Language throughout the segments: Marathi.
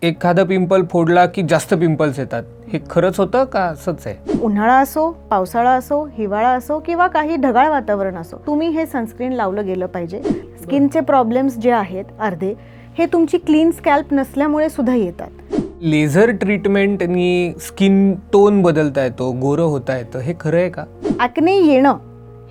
एखादा पिंपल फोडला की जास्त पिंपल्स येतात, हे खरंच होतं का असंच आहे? उन्हाळा असो, पावसाळा असो, हिवाळा असो किंवा काही ढगाळ वातावरण असो, तुम्ही हे सनस्क्रीन लावलं गेलं पाहिजे. स्किनचे प्रॉब्लेम्स जे आहेत अर्धे, हे तुमची क्लीन स्कॅल्प नसल्यामुळे सुद्धा येतात. लेझर ट्रीटमेंटनी स्किन टोन बदलता येतो, गोरं होता येतं, हे खरं आहे का? ॲक्ने येणं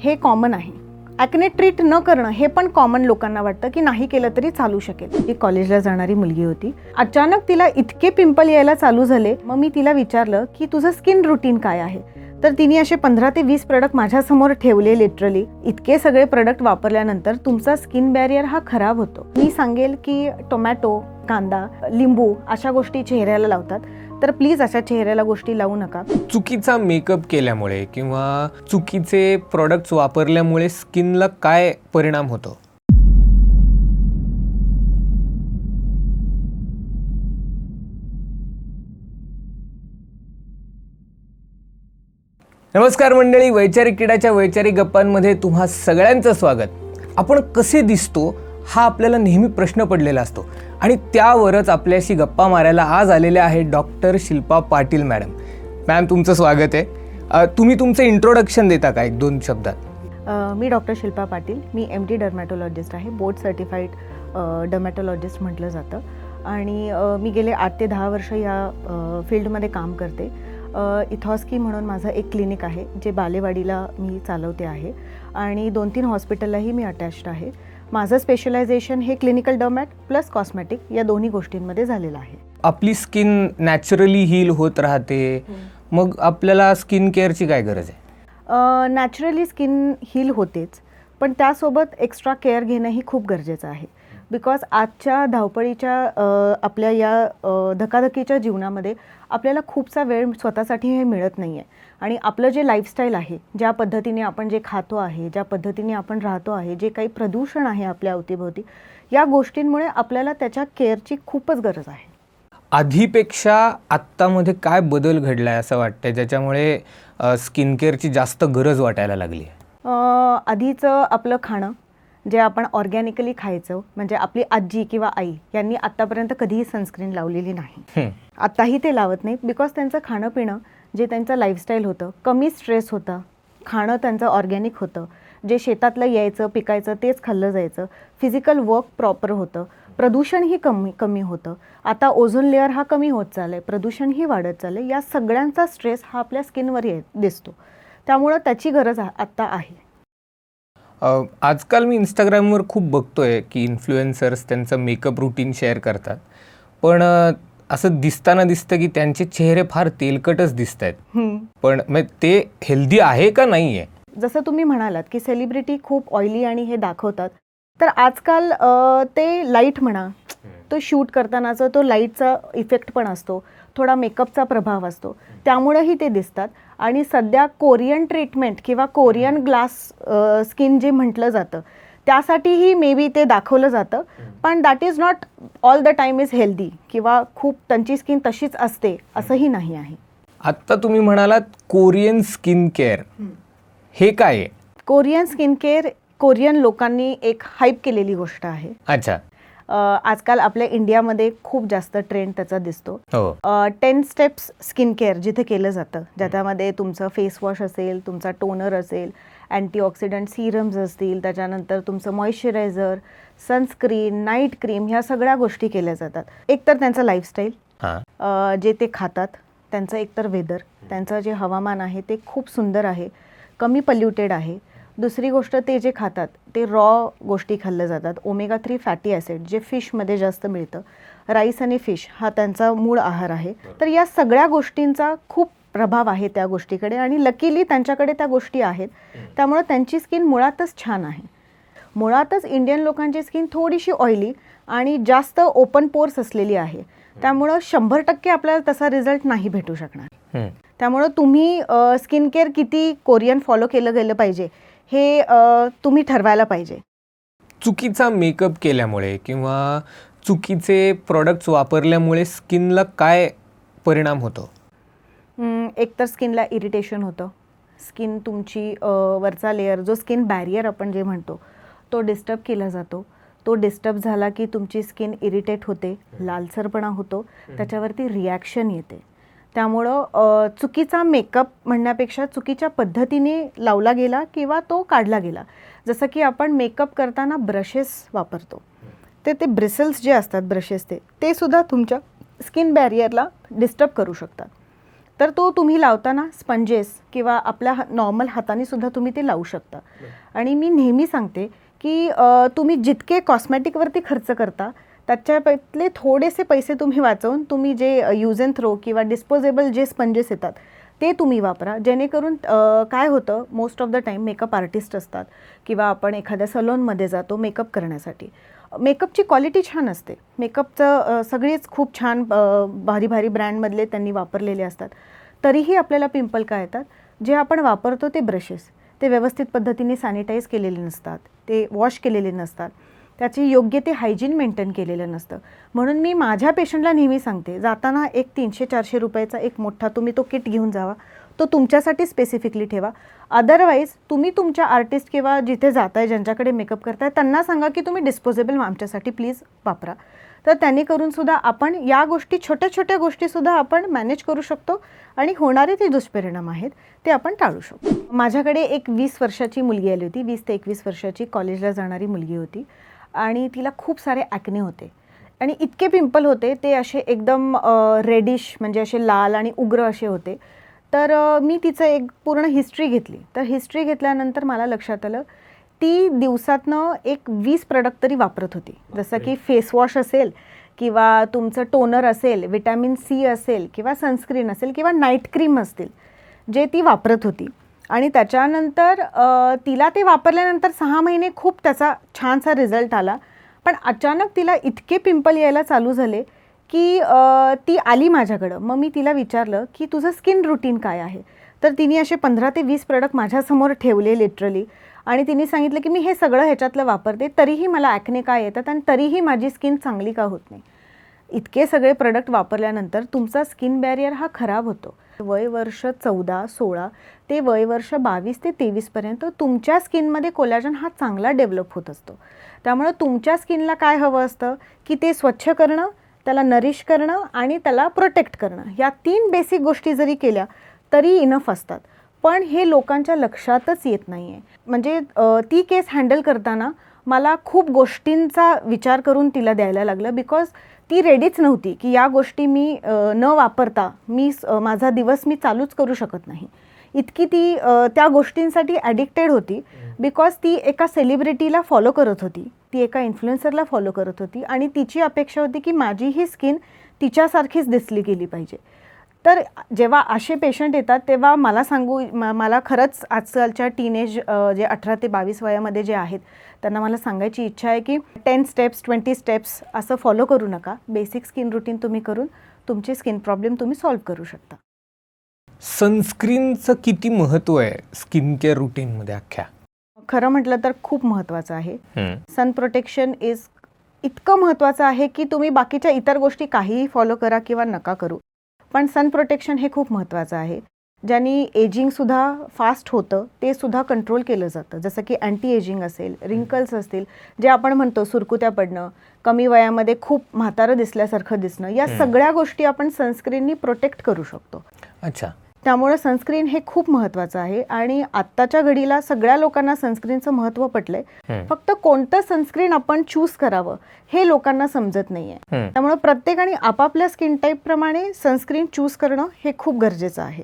हे कॉमन आहे. ॲक्ने ट्रीट न करणं हे पण कॉमन लोकांना वाटतं की नाही केलं तरी चालू शकेल. ती कॉलेजला जाणारी मुलगी होती. अचानक तिला इतके पिंपल यायला चालू झाले. मग मी तिला विचारलं की तुझं स्किन रुटीन काय आहे. तर तिने असे 15 ते 20 प्रोडक्ट माझ्यासमोर ठेवले. लिटरली इतके सगळे प्रोडक्ट वापरल्यानंतर तुमचा स्किन बॅरियर हा खराब होतो. मी सांगेल की टोमॅटो, कांदा, लिंबू अशा गोष्टी चेहऱ्याला लावतात, तर प्लीज अशा चेहऱ्याला गोष्टी लावू नका. चुकीचा मेकअप केल्यामुळे किंवा चुकीचे प्रोडक्ट्स वापरल्यामुळे स्किनला काय परिणाम होतो? नमस्कार मंडळी, वैचारिक किडाच्या वैचारिक गप्पांमध्ये तुम्हा सगळ्यांचं स्वागत. आपण कसे दिसतो हा आपल्याला नेहमी प्रश्न पडलेला असतो आणि त्यावरच आपल्याशी गप्पा मारायला आज आलेल्या आहेत doctor Shilpa Patil madam. Ma'am, तुमचं स्वागत आहे. तुम्ही तुमचं इंट्रोडक्शन देता का 1-2 शब्दात? मी डॉक्टर शिल्पा पाटील. मी MD डर्मॅटोलॉजिस्ट आहे. बोर्ड सर्टिफाईड डर्मॅटोलॉजिस्ट म्हटलं जातं आणि मी गेले 8 ते 10 वर्ष या फील्डमध्ये काम करते. इथॉस्की म्हणून माझं एक क्लिनिक आहे जे बालेवाडीला मी चालवते आहे आणि 2-3 हॉस्पिटललाही मी अटॅच्ड आहे. माझं स्पेशलायझेशन हे क्लिनिकल डर्मॅट प्लस कॉस्मेटिक या दोन्ही गोष्टींमध्ये झालेलं आहे. आपली स्किन नॅचरली हील होत राहते, मग आपल्याला स्किन केअरची काय गरज आहे? नॅचरली स्किन हील होतेच, पण त्यासोबत एक्स्ट्रा केअर घेणंही खूप गरजेचं आहे. बिकॉज आजच्या धावपळीच्या आपल्या या धकाधकीच्या जीवनामध्ये आपल्याला खूपसा वेळ स्वतःसाठी हे मिळत नाही आहे आणि आपलं जे लाईफस्टाईल आहे, ज्या पद्धतीने आपण जे खातो आहे, ज्या पद्धतीने आपण राहतो आहे, जे काही प्रदूषण आहे आपल्या अवतीभोवती, या गोष्टींमुळे आपल्याला त्याच्या केअरची खूपच गरज आहे. आधीपेक्षा आत्तामध्ये काय बदल घडला आहे असं वाटतं ज्याच्यामुळे स्किन केअरची जास्त गरज वाटायला लागली आहे? आधीचं आपलं खाणं जे आपण ऑर्गॅनिकली खायचं, म्हणजे आपली आजी किंवा आई यांनी आत्तापर्यंत कधीही सनस्क्रीन लावलेली नाही. आत्ताही ते लावत नाहीत बिकॉज त्यांचं खाणं पिणं जे त्यांचं लाईफस्टाईल होतं, कमी स्ट्रेस होता, खाणं त्यांचं ऑर्गॅनिक होतं, जे शेतातलं यायचं पिकायचं तेच खाल्लं जायचं, फिजिकल वर्क प्रॉपर होतं, प्रदूषणही कमी होतं. आता ओझोन लेअर हा कमी होत चालला आहे, प्रदूषणही वाढत चाललं आहे. या सगळ्यांचा स्ट्रेस हा आपल्या स्किनवर दिसतो, त्यामुळं त्याची गरज आत्ता आहे. आजकाल मी इंस्टाग्रामवर खूप बघतोय की इन्फ्लुएन्सर्स त्यांचं मेकअप रुटीन शेअर करतात, पण असं दिसतं की त्यांचे चेहरे फार तेलकटच दिसत आहेत. पण ते हेल्दी आहे का नाही आहे? जसं तुम्ही म्हणालात की सेलिब्रिटी खूप ऑइली आणि हे दाखवतात, तर आजकाल ते लाईट म्हणा, तो शूट करतानाचा तो लाईटचा इफेक्ट पण असतो, थोडा मेकअपचा प्रभाव असतो, त्यामुळेही ते दिसतात. आणि सध्या कोरियन ट्रीटमेंट किंवा कोरियन ग्लास स्किन जे म्हटलं जातं त्यासाठीही मे बी ते दाखवलं जातं, पण that is not all the time is healthy किंवा खूप त्यांची स्किन तशीच असते असंही नाही आहे. आत्ता तुम्ही म्हणालात कोरियन स्किन केअर, हे काय आहे? कोरियन स्किन केअर कोरियन लोकांनी एक हाईप केलेली गोष्ट आहे. अच्छा. आजकाल आपल्या इंडियामध्ये खूप जास्त ट्रेंड त्याचा दिसतो. 10 स्टेप्स स्किन केअर जिथे केलं जातं, ज्याच्यामध्ये तुमचं फेस वॉश असेल, तुमचा टोनर असेल, अँटीऑक्सिडंट सिरम्स असतील, त्याच्यानंतर तुमचं मॉइश्चरायझर, सनस्क्रीन, नाईट क्रीम, ह्या सगळ्या गोष्टी केल्या जातात. एकतर त्यांचं लाईफस्टाईल, जे ते खातात, त्यांचं एकतर वेदर, त्यांचं जे हवामान आहे ते खूप सुंदर आहे, कमी पल्युटेड आहे. दुसरी गोष्ट, ते जे खातात ते रॉ गोष्टी खाल्ल्या जातात. ओमेगा 3 फॅटी ॲसिड जे फिशमध्ये जास्त मिळतं, राईस आणि फिश हा त्यांचा मूळ आहार आहे. तर या सगळ्या गोष्टींचा खूप प्रभाव आहे त्या गोष्टीकडे आणि लकीली त्यांच्याकडे त्या गोष्टी आहेत, त्यामुळं त्यांची स्किन मुळातच छान आहे. मुळातच इंडियन लोकांची स्किन थोडीशी ऑइली आणि जास्त ओपन पोर्स असलेली आहे, त्यामुळं 100% आपल्याला तसा रिझल्ट नाही भेटू शकणार. त्यामुळं तुम्ही स्किन केअर किती कोरियन फॉलो केलं गेलं पाहिजे हे तुम्ही ठरवायला पाहिजे. चुकीचा मेकअप केल्यामुळे किंवा चुकीचे प्रोडक्ट्स वापरल्यामुळे स्किनला काय परिणाम होतो? एकतर स्किनला इरिटेशन होतं, स्किन तुमची वरचा लेअर जो स्किन बॅरियर आपण जे म्हणतो तो डिस्टर्ब केला जातो, तो डिस्टर्ब झाला की तुमची स्किन इरिटेट होते, लालसरपणा होतो, त्याच्यावरती रिॲक्शन येते. त्यामुळं चुकीचा मेकअप म्हणण्यापेक्षा चुकीच्या पद्धतीने लावला गेला किंवा तो काढला गेला. जसं की आपण मेकअप करताना ब्रशेस वापरतो, ते ब्रिसल्स जे असतात ब्रशेस ते सुद्धा तुमच्या स्किन बॅरियरला डिस्टर्ब करू शकतात. तर तो तुम्ही लावताना स्पंजेस किंवा आपल्या नॉर्मल हाताने सुद्धा तुम्ही ते लावू शकता. आणि मी नेहमी सांगते की तुम्ही जितके कॉस्मॅटिकवरती खर्च करता त्याच्यापैतले थोडेसे पैसे तुम्ही वाचवून तुम्ही जे यूज अँड थ्रो किंवा डिस्पोजेबल जे स्पंजेस येतात ते तुम्ही वापरा. जेणेकरून काय होतं, most of the time makeup artist असतात किंवा आपण एखाद्या सलोनमध्ये जातो मेकअप करण्यासाठी. मेकअपची क्वालिटी छान असते, मेकअपचं सगळेच खूप छान भारी भारी ब्रँडमधले त्यांनी वापरलेले असतात. तरीही आपल्याला पिंपल काय येतात, जे आपण वापरतो ते ब्रशेस ते व्यवस्थित पद्धतीने सॅनिटाईज केलेले नसतात, ते वॉश केलेले नसतात, त्याची योग्य ते हायजीन मेंटेन केलेलं नसतं. म्हणून मी माझ्या पेशंटला नेहमी सांगते, जाताना एक 300-400 रुपयाचा एक मोठा तुम्ही तो किट घेऊन जावा, तो तुमच्यासाठी स्पेसिफिकली ठेवा. अदरवाईज तुम्ही तुमच्या आर्टिस्ट किंवा जिथे जाताय ज्यांच्याकडे मेकअप करताय त्यांना सांगा की तुम्ही डिस्पोजेबल आमच्यासाठी प्लीज वापरा. तर त्यांनी करून सुद्धा आपण या गोष्टी, छोट्या छोट्या गोष्टीसुद्धा आपण मॅनेज करू शकतो आणि होणारे ते दुष्परिणाम आहेत ते आपण टाळू शकतो. माझ्याकडे एक 20 वर्षाची मुलगी आली होती, 20 ते 21 वर्षाची कॉलेजला जाणारी मुलगी होती आणि तिला खूप सारे ॲक्ने होते आणि इतके पिंपल होते ते असे एकदम रेडिश म्हणजे असे लाल आणि उग्र असे होते. तर मी तिचं एक पूर्ण हिस्ट्री घेतली. तर हिस्ट्री घेतल्यानंतर मला लक्षात आलं ती दिवसातनं एक 20 प्रोडक्ट तरी वापरत होती. जसं की फेसवॉश असेल किंवा तुमचं टोनर असेल, विटॅमिन सी असेल किंवा सनस्क्रीन असेल किंवा नाईट क्रीम असतील जे ती वापरत होती. आणि त्याच्यानंतर तिला ते वापरल्यानंतर 6 महिने खूप त्याचा छानसा रिझल्ट आला. पण अचानक तिला इतके पिंपल यायला चालू झाले की ती आली माझ्याकडं. मग मी तिला विचारलं की तुझं स्किन रुटीन काय आहे. तर तिने असे 15 ते 20 प्रोडक्ट माझ्यासमोर ठेवले लिटरली आणि तिने सांगितलं की मी हे सगळं ह्याच्यातलं वापरते तरीही मला ॲक्ने का येतात आणि तरीही माझी स्किन चांगली का होत नाही. इतके सगळे प्रोडक्ट वापरल्यानंतर तुमचा स्किन बॅरियर हा खराब होतो. वय वर्ष 14-16 ते वय वर्ष 22 ते 23पर्यंत तुमच्या स्किनमध्ये कोलॅजन हा चांगला डेव्हलप होत असतो. त्यामुळे तुमच्या स्किनला काय हवं असतं की ते स्वच्छ करणं, त्याला नरिश करणं आणि त्याला प्रोटेक्ट करणं. या 3 बेसिक गोष्टी जरी केल्या तरी इनफ असतात. पण हे लोकांच्या लक्षातच येत नाही आहे. म्हणजे ती केस हँडल करताना मला खूप गोष्टींचा विचार करून तिला द्यायला लागलं बिकॉज ती रेडीच नव्हती की या गोष्टी मी न वापरता माझा दिवस मी चालूच करू शकत नाही. इतकी ती त्या गोष्टींसाठी ॲडिक्टेड होती बिकॉज ती एका सेलिब्रिटीला फॉलो करत होती, ती एका इन्फ्लुएन्सरला फॉलो करत होती आणि तिची अपेक्षा होती की माझी ही स्किन तिच्यासारखीच दिसली गेली पाहिजे. तर जेव्हा असे पेशंट येतात तेव्हा मला खरंच आजकालच्या टीनेज जे 18 ते 22 वयामध्ये जे आहेत त्यांना मला सांगायची इच्छा आहे की 10 स्टेप्स 20 स्टेप्स असं फॉलो करू नका. बेसिक स्किन रुटीन तुम्ही करून तुमचे स्किन प्रॉब्लेम तुम्ही सॉल्व्ह करू शकता. सनस्क्रीनचं किती महत्त्व आहे स्किन केअर रुटीनमध्ये अख्ख्या? खरं म्हटलं तर खूप महत्त्वाचं आहे. सन प्रोटेक्शन इतकं महत्त्वाचं आहे की तुम्ही बाकीच्या इतर गोष्टी काहीही फॉलो करा किंवा नका करू, पण सन प्रोटेक्शन हे खूप महत्त्वाचं आहे. ज्यांनी एजिंगसुद्धा फास्ट होतं ते सुद्धा कंट्रोल केलं जातं. जसं की अँटी एजिंग असेल, रिंकल्स असतील, जे आपण म्हणतो सुरकुत्या पडणं, कमी वयामध्ये खूप म्हातारं दिसल्यासारखं दिसणं, या सगळ्या गोष्टी आपण सनस्क्रीननी प्रोटेक्ट करू शकतो. अच्छा. त्यामुळे सनस्क्रीन हे खूप महत्त्वाचं आहे आणि आत्ताच्या घडीला सगळ्या लोकांना सनस्क्रीनचं महत्त्व पटलंय. फक्त कोणतं सनस्क्रीन आपण चूज करावं हे लोकांना समजत नाहीये. त्यामुळे प्रत्येकाने आपापल्या स्किन टाईप प्रमाणे सनस्क्रीन चूज करणं हे खूप गरजेचं आहे.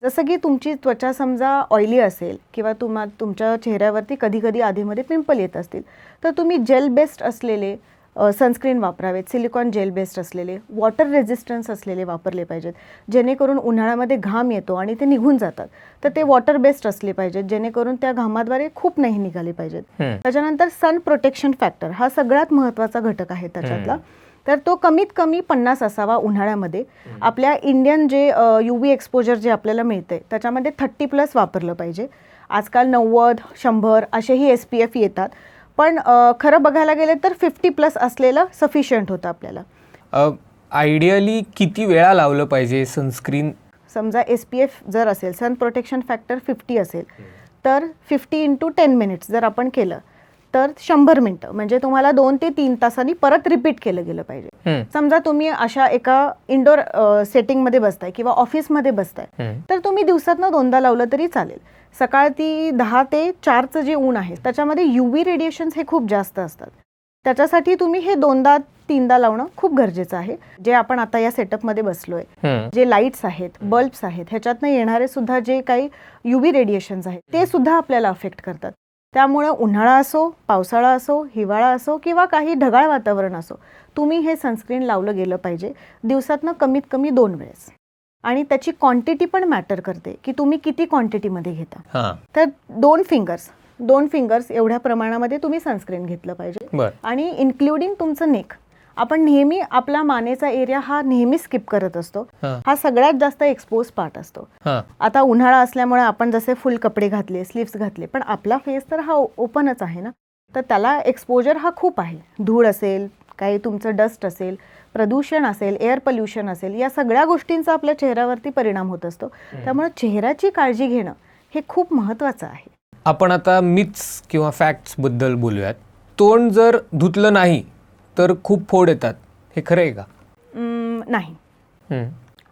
जसं की तुमची त्वचा समजा ऑइली असेल किंवा तुमच्या चेहऱ्यावरती कधी कधी आधीमध्ये पिंपल येत असतील तर तुम्ही जेल बेस्ड असलेले सनस्क्रीन वापरावेत. सिलिकॉन जेल बेस्ड असलेले, वॉटर रेझिस्टन्स असलेले वापरले पाहिजेत, जेणेकरून उन्हाळ्यामध्ये घाम येतो आणि ते निघून जातात तर ते वॉटर बेस्ड असले पाहिजेत, जेणेकरून त्या घामाद्वारे खूप नाही निघाले पाहिजेत. त्याच्यानंतर सन प्रोटेक्शन फॅक्टर हा सगळ्यात महत्त्वाचा घटक आहे त्याच्यातला. तर तो कमीत कमी 50 असावा उन्हाळ्यामध्ये. आपल्या इंडियन जे UV एक्सपोजर जे आपल्याला मिळते त्याच्यामध्ये 30+ वापरलं पाहिजे. आजकाल 90-100 असेही SPF येतात, पण खरं बघायला गेले तर 50+ असलेलं सफिशियंट होतं आपल्याला. आयडियली किती वेळा लावलं पाहिजे सनस्क्रीन? समजा SPF जर असेल, सन प्रोटेक्शन फॅक्टर 50 असेल तर 50 × 10 मिनिट्स जर आपण केलं तर 100 मिनिटं, म्हणजे तुम्हाला 2 ते 3 तासांनी परत रिपीट केलं गेलं पाहिजे. समजा तुम्ही अशा एका इंडोर सेटिंगमध्ये बसताय किंवा ऑफिसमध्ये बसताय, तर तुम्ही दिवसातनं 2दा लावलं तरी चालेल. सकाळ ती 10 ते 4चं जे ऊन आहे त्याच्यामध्ये UV रेडिएशन्स हे खूप जास्त असतात. त्याच्यासाठी तुम्ही हे 2दा 3दा लावणं खूप गरजेचं आहे. जे आपण आता या सेटअपमध्ये बसलोय, जे लाईट्स आहेत, बल्ब्स आहेत, ह्याच्यातनं येणारे सुद्धा जे काही UV रेडिएशन्स आहेत ते सुद्धा आपल्याला अफेक्ट करतात. त्यामुळं उन्हाळा असो, पावसाळा असो, हिवाळा असो किंवा काही ढगाळ वातावरण असो, तुम्ही हे सनस्क्रीन लावलं गेलं पाहिजे दिवसातनं कमीत कमी 2 वेळेस. आणि त्याची क्वांटिटी पण मॅटर करते की तुम्ही किती क्वांटिटीमध्ये घेता. तर 2 फिंगर्स एवढ्या प्रमाणामध्ये तुम्ही सनस्क्रीन घेतलं पाहिजे. आणि इन्क्लुडिंग तुमचं नेक. आपण नेहमी आपला मानेचा एरिया हा नेहमी स्किप करत असतो. हा सगळ्यात जास्त एक्सपोज पार्ट असतो. आता उन्हाळा असल्यामुळे आपण जसे फुल कपडे घातले, स्लीव्स घातले, पण आपला फेस तर हा ओपनच आहे ना, तर त्याला एक्सपोजर हा खूप आहे. धूळ असेल, काही तुमचं डस्ट असेल, प्रदूषण असेल, एअर पोल्युशन असेल, या सगळ्या गोष्टींचा आपल्या चेहऱ्यावरती परिणाम होत असतो. त्यामुळे चेहऱ्याची काळजी घेणं हे खूप महत्त्वाचं आहे. आपण आता मिथ्स किंवा फॅक्ट्स बद्दल बोलूयात. तोंड जर धुतलं नाही तर खूप फोड येतात, हे खरं आहे का? नाही,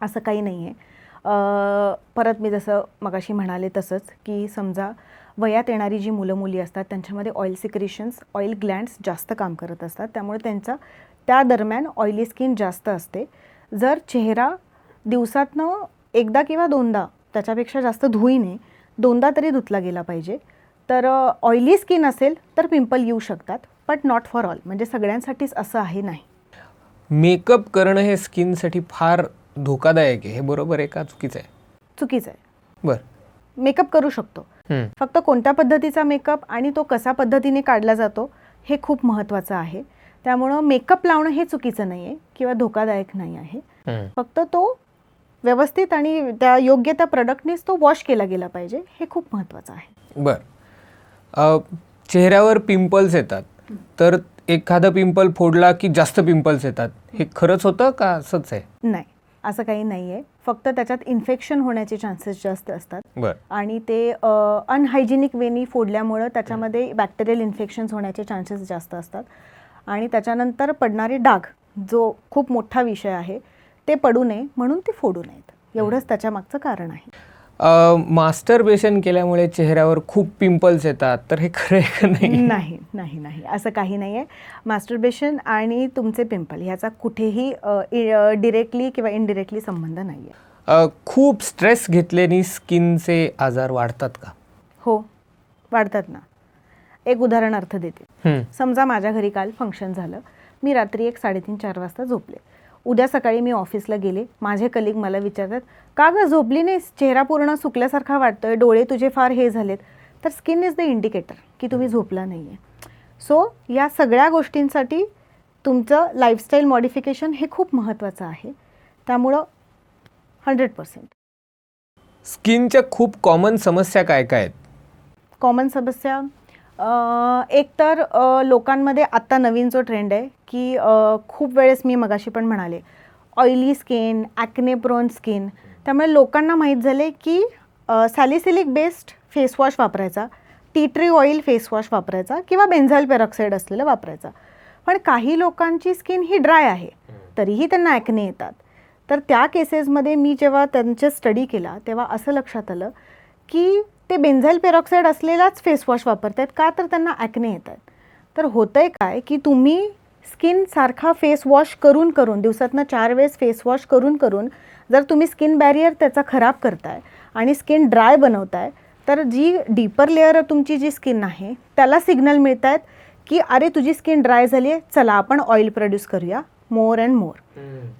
असं काही नाही आहे. परत मी जसं मगाशी म्हणाले तसंच की समजा वयात येणारी जी मुलं मुली असतात त्यांच्यामध्ये ऑइल सिक्रेशन्स, ऑइल ग्लँड्स जास्त काम करत असतात. त्यामुळे त्या दरम्यान ऑइली स्किन जास्त असते. जर चेहरा दिवसातनं 1दा किंवा 2दा, त्याच्यापेक्षा जास्त धुईने 2दा तरी धुतला गेला पाहिजे. तर ऑइली स्किन असेल तर पिंपल येऊ शकतात, बट नॉट फॉर ऑल, म्हणजे सगळ्यांसाठीच असं आहे नाही. मेकअप करणं हे स्किनसाठी फार धोकादायक आहे, हे बरोबर आहे का चुकीचं आहे? चुकीचं आहे. बरं. मेकअप करू शकतो, फक्त कोणत्या पद्धतीचा मेकअप आणि तो कसा पद्धतीने काढला जातो हे खूप महत्त्वाचं आहे. त्यामुळं मेकअप लावणं हे चुकीचं नाही आहे किंवा धोकादायक नाही आहे. फक्त तो व्यवस्थित आणि योग्य त्या प्रोडक्टनेच तो वॉश केला गेला पाहिजे, हे खूप महत्त्वाचं आहे. बरं. चेहऱ्यावर पिंपल्स येतात, तर एखादा पिंपल फोडला की जास्त पिंपल्स येतात, हे खरंच होतं का असंच आहे? नाही, असं काही नाही आहे. फक्त त्याच्यात इन्फेक्शन होण्याचे चान्सेस जास्त असतात. आणि ते अनहायजेनिक वेनी फोडल्यामुळं त्याच्यामध्ये बॅक्टेरियल इन्फेक्शन्स होण्याचे चान्सेस जास्त असतात. आणि त्याच्यानंतर पडणारे डाग, जो खूप मोठा विषय आहे, ते पडू नये म्हणून ते फोडू नयेत, एवढंच त्याच्या मागचं कारण आहे. मास्टरबेशन केल्यामुळे चेहऱ्यावर खूप पिंपल्स येतात, तर हे खरं आहे का नाही? नाही नाही नाही, असं काही नाही आहे. मास्टरबेशन आणि तुमचे पिंपल ह्याचा कुठेही डिरेक्टली किंवा इनडिरेक्टली संबंध नाही आहे. खूप स्ट्रेस घेतल्याने स्किनचे आजार वाढतात का? हो, वाढतात ना. एक उदाहरणार्थ देते. समजा माझ्या घरी काल फंक्शन झालं, मी रात्री 3:30-4 वाजता झोपले. उद्या सकाळी मी ऑफिसला गेले, माझे कलिग मला विचारतात, का गं झोपली नाहीस, चेहरा पूर्ण सुकल्यासारखा वाटतोय, डोळे तुझे फार हे झालेत. तर स्किन इज द इंडिकेटर की तुम्ही झोपला नाही आहे. सो या सगळ्या गोष्टींसाठी तुमचं लाईफस्टाईल मॉडिफिकेशन हे खूप महत्त्वाचं आहे. त्यामुळं 100%. स्किनच्या खूप कॉमन समस्या काय काय आहेत? कॉमन समस्या एक तर लोकांमध्ये आत्ता नवीन जो ट्रेंड आहे की खूप वेळेस मी मगाशी पण म्हणाले, oily skin, acne prone skin. त्यामुळे लोकांना माहीत झाले की सॅलिसिलिक बेस्ड फेसवॉश वापरायचा, टी ट्री ऑइल फेसवॉश वापरायचा किंवा बेन्झाईल पेरॉक्साईड असलेलं वापरायचा. पण काही लोकांची स्किन ही ड्राय आहे, तरीही त्यांना ॲक्ने येतात. तर त्या केसेसमध्ये मी जेव्हा त्यांचा स्टडी केला तेव्हा असं लक्षात आलं की ते बेन्झाईल पेरॉक्साईड असलेलाच फेसवॉश वापरत आहेत का, तर त्यांना ॲक्ने येत आहेत. तर होतं आहे काय की तुम्ही स्किन सारखा फेस वॉश करून करून, दिवसातनं 4 वेळेस फेस वॉश करून करून जर तुम्ही स्किन बॅरियर त्याचा खराब करताय आणि स्किन ड्राय बनवताय, तर जी डीपर लेअर तुमची जी स्किन आहे त्याला सिग्नल मिळत आहेत की अरे तुझी स्किन ड्राय झाली आहे, चला आपण ऑइल प्रोड्यूस करूया मोर अँड मोर.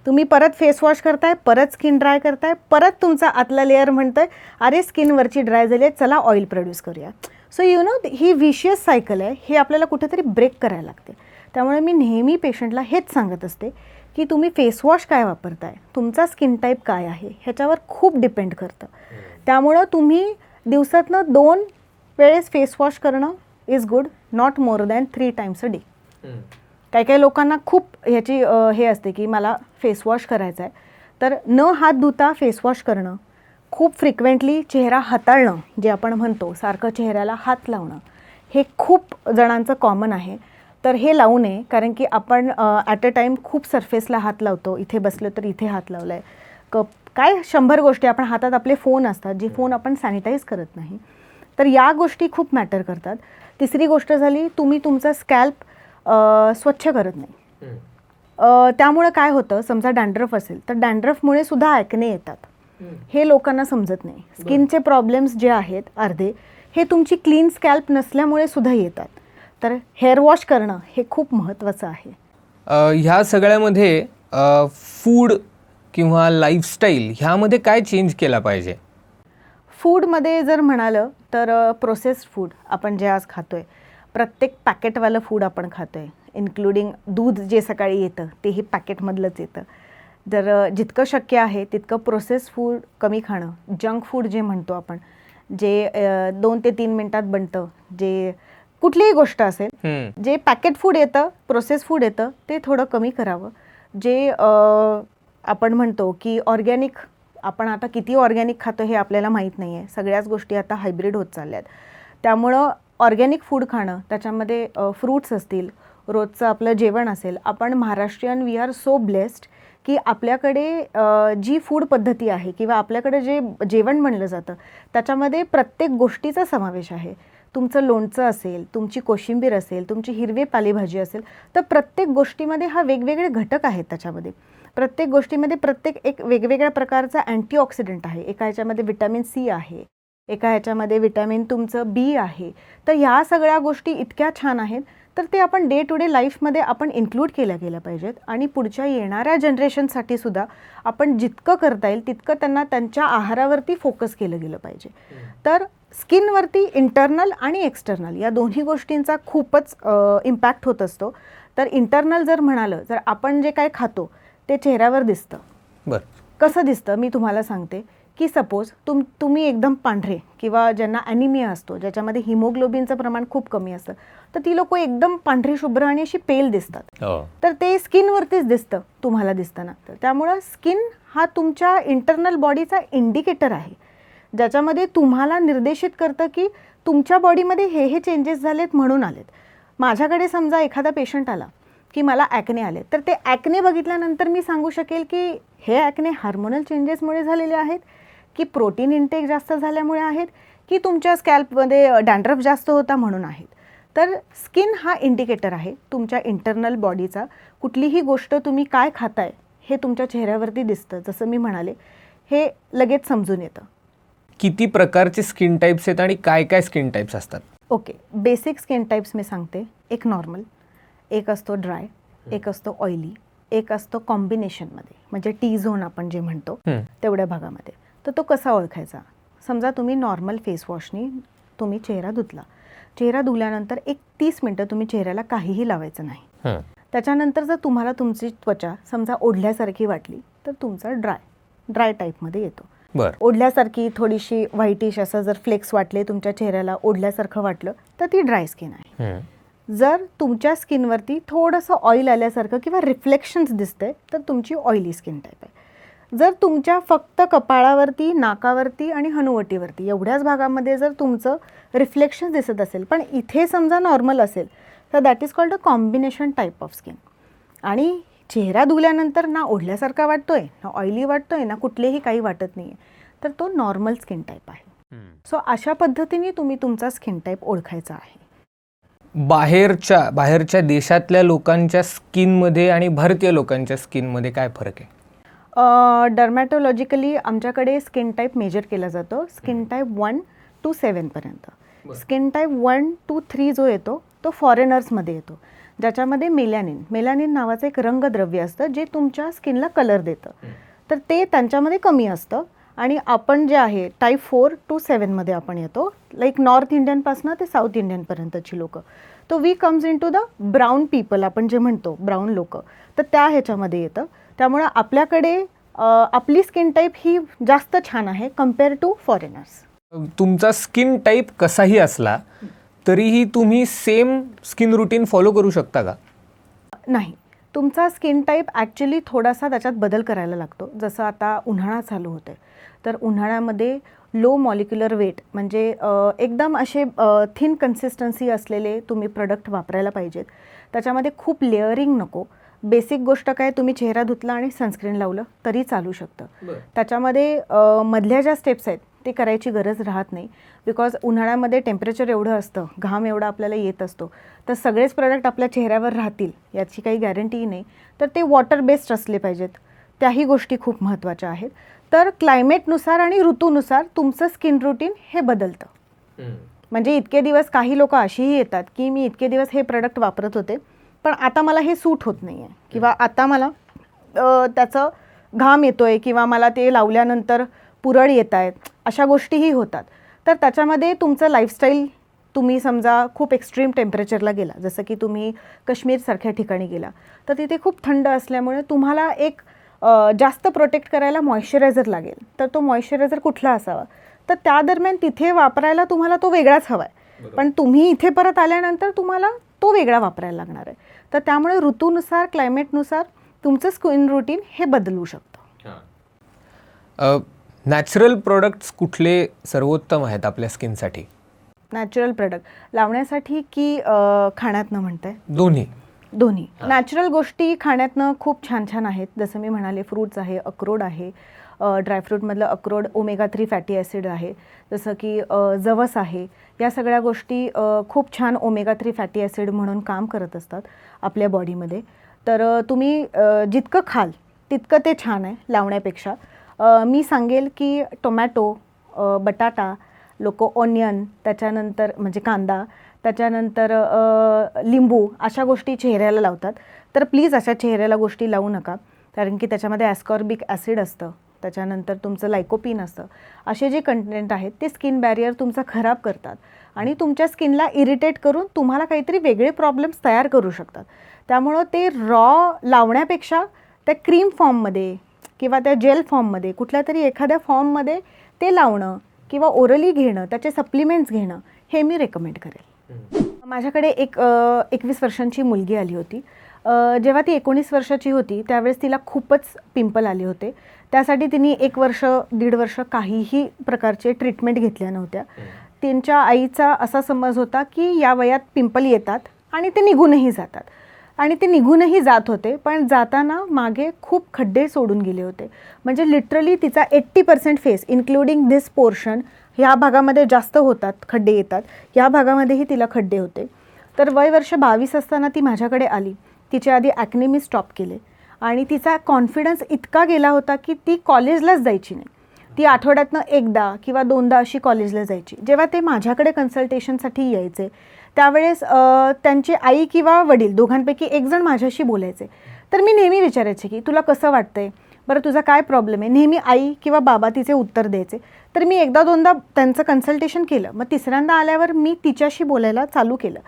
तुम्ही परत फेस वॉश करताय, परत स्किन ड्राय करताय, परत तुमचा आतला लेअर म्हणतोय अरे स्किनवरची ड्राय झाली आहे, चला ऑइल प्रोड्यूस करूया. सो ही विशियस सायकल आहे, हे आपल्याला कुठेतरी ब्रेक करायला लागते. त्यामुळे मी नेहमी पेशंटला हेच सांगत असते की तुम्ही फेसवॉश काय वापरताय, तुमचा स्किन टाईप काय आहे, ह्याच्यावर खूप डिपेंड करतं. त्यामुळं तुम्ही दिवसातनं 2 वेळेस फेसवॉश करणं is good, not more than 3 times a day. काही काही लोकांना खूप ह्याची हे असते की मला फेसवॉश करायचा आहे, तर न हात धुता फेसवॉश करणं, खूप फ्रिक्वेंटली चेहरा हाताळणं, जे आपण म्हणतो सारखं चेहऱ्याला हात लावणं, हे खूप जणांचं कॉमन आहे. तर हे लावू नये, कारण की आपण ॲट अ टाईम खूप सरफेसला हात लावतो. इथे बसलो तर इथे हात लावला आहे, काय 100 गोष्टी आपण हातात, आपले फोन असतात जे फोन आपण सॅनिटाईज करत नाही. तर या गोष्टी खूप मॅटर करतात. तिसरी गोष्ट झाली, तुम्ही तुमचा स्कॅल्प स्वच्छ करत नाही. त्यामुळे काय होतं, समजा डॅन्ड्रफ असेल तर डॅन्ड्रफमुळे सुद्धा ॲक्ने येतात. हे लोकांना समजत नाही. स्किनचे प्रॉब्लेम्स जे आहेत अर्धे, हे तुमची क्लीन स्कॅल्प नसल्यामुळे सुद्धा येतात. तर हेअर वॉश करणं हे खूप महत्त्वाचं आहे. ह्या सगळ्यामध्ये फूड किंवा लाईफस्टाईल ह्यामध्ये काय चेंज केला पाहिजे? फूडमध्ये जर म्हणालं तर प्रोसेस्ड फूड आपण जे आज खातोय, प्रत्येक पॅकेटवालं फूड आपण खातोय, इन्क्लुडिंग दूध जे सकाळी येतं तेही पॅकेटमधलंच येतं. जर जितकं शक्य आहे तितकं प्रोसेस्ड फूड कमी खाणं. जंक फूड जे म्हणतो आपण, जे 2 ते 3 मिनटात बनतं, जे कुठलीही गोष्ट असेल, जे पॅकेट फूड येतं, प्रोसेस फूड येतं, ते थोडं कमी करावं. जे आपण म्हणतो की ऑर्गॅनिक, आपण आता किती ऑर्गॅनिक खातो हे आपल्याला माहीत नाही आहे. सगळ्याच गोष्टी आता हायब्रिड होत चालल्या आहेत. त्यामुळं ऑर्गॅनिक फूड खाणं, त्याच्यामध्ये फ्रूट्स असतील, रोजचं आपलं जेवण असेल. आपण Maharashtrian, we are so blessed की आपल्याकडे जी फूड पद्धती आहे किंवा आपल्याकडे जे जेवण बनलं जातं त्याच्यामध्ये प्रत्येक गोष्टीचा समावेश आहे. तुमचं लोणचं असेल, तुमची कोशिंबीर असेल, तुमची हिरवी पालेभाजी असेल, तर प्रत्येक गोष्टीमध्ये हा वेगवेगळे घटक आहेत. त्याच्यामध्ये प्रत्येक गोष्टीमध्ये एक वेगवेगळ्या प्रकारचा अँटीऑक्सिडंट आहे. एका ह्याच्यामध्ये विटॅमिन सी आहे, एका ह्याच्यामध्ये विटॅमिन तुमचं बी आहे. तर ह्या सगळ्या गोष्टी इतक्या छान आहेत, तर ते आपण डे टू डे लाईफमध्ये आपण इन्क्लूड केल्या गेल्या पाहिजेत. आणि पुढच्या येणाऱ्या जनरेशनसाठी सुद्धा आपण जितकं करता येईल तितकं त्यांना त्यांच्या आहारावरती फोकस केलं गेलं पाहिजे. तर स्किनवरती इंटरनल आणि एक्सटर्नल या दोन्ही गोष्टींचा खूपच इम्पॅक्ट होत असतो. तर इंटरनल जर म्हणालं, जर आपण जे काय खातो ते चेहऱ्यावर दिसतं. बरं. कसं दिसतं मी तुम्हाला सांगते की सपोज तुम्ही एकदम पांढरे किंवा ज्यांना ॲनिमिया असतो, ज्याच्यामध्ये हिमोग्लोबिनचं प्रमाण खूप कमी असतं, तर ती लोक एकदम पांढरी शुभ्र आणि अशी पेल दिसतात. तर ते स्किनवरतीच दिसतं तुम्हाला दिसताना. तर त्यामुळं स्किन हा तुमच्या इंटरनल बॉडीचा इंडिकेटर आहे, ज्याच्यामध्ये तुम्हाला निर्देशित करतं की तुमच्या बॉडीमध्ये हे चेंजेस झालेत म्हणून आलेत. माझ्याकडे समजा एखादा पेशंट आला की मला ॲक्ने आले, तर ते ॲक्ने बघितल्यानंतर मी सांगू शकेल की हे ॲक्ने हार्मोनल चेंजेसमुळे झालेले आहेत, की प्रोटीन इंटेक जास्त झाल्यामुळे आहेत, की तुमच्या स्कॅल्पमध्ये डॅन्ड्रफ जास्त होता म्हणून आहेत. तर स्किन हा इंडिकेटर आहे तुमच्या इंटरनल बॉडीचा. कुठलीही गोष्ट तुम्ही काय खाताय हे तुमच्या चेहऱ्यावरती दिसतं. जसं मी म्हणाले, हे लगेच समजून येतं. किती प्रकारचे स्किन टाईप्स आहेत आणि काय काय स्किन टाईप्स असतात? ओके, बेसिक स्किन टाईप्स मी सांगते. एक नॉर्मल, एक असतो ड्राय, एक असतो ऑइली, एक असतो कॉम्बिनेशनमध्ये, म्हणजे टी झोन आपण जे म्हणतो तेवढ्या भागामध्ये. तर तो कसा ओळखायचा? समजा तुम्ही नॉर्मल फेस वॉशनी तुम्ही चेहरा धुतला. चेहरा धुल्यानंतर एक 30 मिनटं तुम्ही चेहऱ्याला काहीही लावायचं नाही. त्याच्यानंतर जर तुम्हाला तुमची त्वचा समजा ओढल्यासारखी वाटली तर तुमचा ड्राय टाईपमध्ये येतो. ओढल्यासारखी थोडीशी व्हाईटिश असं जर फ्लेक्स वाटले तुमच्या चेहऱ्याला, ओढल्यासारखं वाटलं तर ती ड्राय स्किन आहे. जर तुमच्या स्किनवरती थोडंसं ऑइल आल्यासारखं किंवा रिफ्लेक्शन्स दिसते तर तुमची ऑइली स्किन टाईप आहे. जर तुमच्या फक्त कपाळावरती, नाकावरती आणि हनुवटीवरती एवढ्याच भागामध्ये जर तुमचं रिफ्लेक्शन दिसत असेल पण इथे समजा नॉर्मल असेल तर that is called a combination type of skin. आणि चेहरा धुल्यानंतर ना ओढल्यासारखा वाटतोय, ना ऑइली वाटतोय, ना कुठलेही काही वाटत नाही आहे, तर तो नॉर्मल स्किन टाईप आहे. सो अशा पद्धतीने तुम्ही तुमचा स्किन टाईप ओळखायचा आहे. बाहेरच्या देशातल्या लोकांच्या स्किनमध्ये आणि भारतीय लोकांच्या स्किनमध्ये काय फरक आहे? डर्मॅटोलॉजिकली आमच्याकडे स्किन टाईप मेजर केला जातो. स्किन टाईप 1 to 7 पर्यंत. स्किन टाईप 1 to 3 जो येतो तो फॉरेनर्समध्ये येतो, ज्याच्यामध्ये मेलॅनिन नावाचं एक रंगद्रव्य असतं जे तुमच्या स्किनला कलर देतं. तर ते त्यांच्यामध्ये कमी असतं. आणि आपण जे आहे टाईप 4 to 7 मध्ये आपण येतो, लाईक नॉर्थ इंडियनपासनं ते साऊथ इंडियनपर्यंतची लोकं. तो we comes into the brown people, आपण जे म्हणतो ब्राऊन लोकं, तर त्या ह्याच्यामध्ये येतं. त्यामुळं आपल्याकडे आपली स्किन टाईप ही जास्त छान आहे कम्पेअर टू फॉरेनर्स. तुमचा स्किन टाईप कसाही असला तरीही तुम्ही सेम स्किन रुटीन फॉलो करू शकता का? नाही, तुमचा स्किन टाईप ॲक्च्युली थोडासा त्याच्यात बदल करायला लागतो. जसं आता उन्हाळा चालू होते, तर उन्हाळ्यामध्ये लो मॉलिक्युलर वेट म्हणजे एकदम असे थिन कन्सिस्टन्सी असलेले तुम्ही प्रोडक्ट वापरायला पाहिजेत. त्याच्यामध्ये खूप लेअरिंग नको. बेसिक गोष्ट काय, तुम्ही चेहरा धुतला आणि सनस्क्रीन लावलं तरी चालू शकतं. त्याच्यामध्ये मधल्या ज्या स्टेप्स आहेत ते करायची गरज राहत नाही. बिकॉज उन्हाळ्यामध्ये टेम्परेचर एवढं असतं, घाम एवढा आपल्याला येत असतो, तर सगळेच प्रोडक्ट आपल्या चेहऱ्यावर राहतील याची काही गॅरंटी नाही. तर ते वॉटर बेस्ड असले पाहिजेत, त्याही गोष्टी खूप महत्त्वाच्या आहेत. तर क्लायमेटनुसार आणि ऋतूनुसार तुमचं स्किन रुटीन हे बदलतं. म्हणजे इतके दिवस काही लोक अशीही येतात की मी इतके दिवस हे प्रोडक्ट वापरत होते, पण आता मला हे सूट होत नाही आहे, किंवा आता मला त्याचं घाम येतोय, किंवा मला ते लावल्यानंतर पुरळ येत आहेत, अशा गोष्टीही होतात. तर त्याच्यामध्ये तुमचं लाईफस्टाईल, तुम्ही समजा खूप एक्स्ट्रीम टेम्परेचरला गेला, जसं की तुम्ही काश्मीरसारख्या ठिकाणी गेला, तर तिथे खूप थंड असल्यामुळे तुम्हाला एक जास्त प्रोटेक्ट करायला मॉइश्चरायझर लागेल. तर तो मॉइश्चरायझर कुठला असावा, तर त्या दरम्यान तिथे वापरायला तुम्हाला तो वेगळाच हवा आहे, पण तुम्ही इथे परत आल्यानंतर तुम्हाला तो वेगळा वापरायला लागणार आहे. तर त्यामुळे ऋतूनुसार, क्लायमेटनुसार तुमचं स्किन रुटीन हे बदलू शकतं. नॅचरल प्रोडक्ट्स कुठले सर्वोत्तम आहेत आपल्या स्किनसाठी? नॅचरल प्रोडक्ट लावण्यासाठी की खाण्यातनं म्हणताय? दोन्ही. नॅचरल गोष्टी खाण्यातनं खूप छान छान आहेत. जसं मी म्हणाले, फ्रूट्स आहे, अक्रोड आहे, ड्रायफ्रूटमधलं अक्रोड ओमेगा 3 फॅटी ॲसिड आहे, जसं की जवस आहे. या सगळ्या गोष्टी खूप छान ओमेगा 3 फॅटी ॲसिड म्हणून काम करत असतात आपल्या बॉडीमध्ये. तर तुम्ही जितकं खाल तितकं ते छान आहे लावण्यापेक्षा. मी सांगेल की टोमॅटो, बटाटा, लोक ऑनियन, त्याच्यानंतर म्हणजे कांदा, त्याच्यानंतर लिंबू, अशा गोष्टी चेहऱ्याला लावतात. तर प्लीज अशा चेहऱ्याला गोष्टी लावू नका, कारण की त्याच्यामध्ये ॲस्कॉर्बिक ॲसिड असतं, त्याच्यानंतर तुमचं लायकोपिन असतं. असे जे कंटेंट आहेत ते स्किन बॅरियर तुमचा खराब करतात आणि तुमच्या स्किनला इरिटेट करून तुम्हाला काहीतरी वेगळे प्रॉब्लेम्स तयार करू शकतात. त्यामुळं ते रॉ लावण्यापेक्षा त्या क्रीम फॉर्ममध्ये किंवा त्या जेल फॉर्ममध्ये, कुठल्या तरी एखाद्या फॉर्ममध्ये ते लावणं किंवा ओरली घेणं, त्याचे सप्लिमेंट्स घेणं, हे मी रेकमेंड करेल. माझ्याकडे एक 21 वर्षांची मुलगी आली होती. जेव्हा ती 19 वर्षाची होती त्यावेळेस तिला खूपच पिंपल आले होते. त्यासाठी तिने 1 वर्ष 1.5 वर्ष काहीही प्रकारचे ट्रीटमेंट घेतल्या नव्हत्या. त्यांच्या आईचा असा समज होता की या वयात पिंपल येतात आणि ते निघूनही जातात, आणि ते निघूनही जात होते, पण जाताना मागे खूप खड्डे सोडून गेले होते. म्हणजे लिटरली तिचा 80% फेस इन्क्लुडिंग धिस पोर्शन, ह्या भागामध्ये जास्त होतात खड्डे येतात, या भागामध्येही तिला खड्डे होते. तर वय वर्ष 22 असताना ती माझ्याकडे आली. तिच्या आधी ॲक्ने मी स्टॉप केले आणि तिचा कॉन्फिडन्स इतका गेला होता की ती कॉलेजलाच जायची नाही. ती आठवड्यातनं 1दा किंवा 2दा अशी कॉलेजला जायची. जेव्हा ते माझ्याकडे कन्सल्टेशनसाठी यायचे त्यावेळेस त्यांची आई किंवा वडील दोघांपैकी एकजण माझ्याशी बोलायचे. तर मी नेहमी विचारायचे की तुला कसं वाटतंय, बरं तुझा काय प्रॉब्लेम आहे. नेहमी आई किंवा बाबा तिचे उत्तर द्यायचे. तर मी 1दा-2दा त्यांचं कन्सल्टेशन केलं. मग तिसऱ्यांदा आल्यावर मी तिच्याशी बोलायला चालू केलं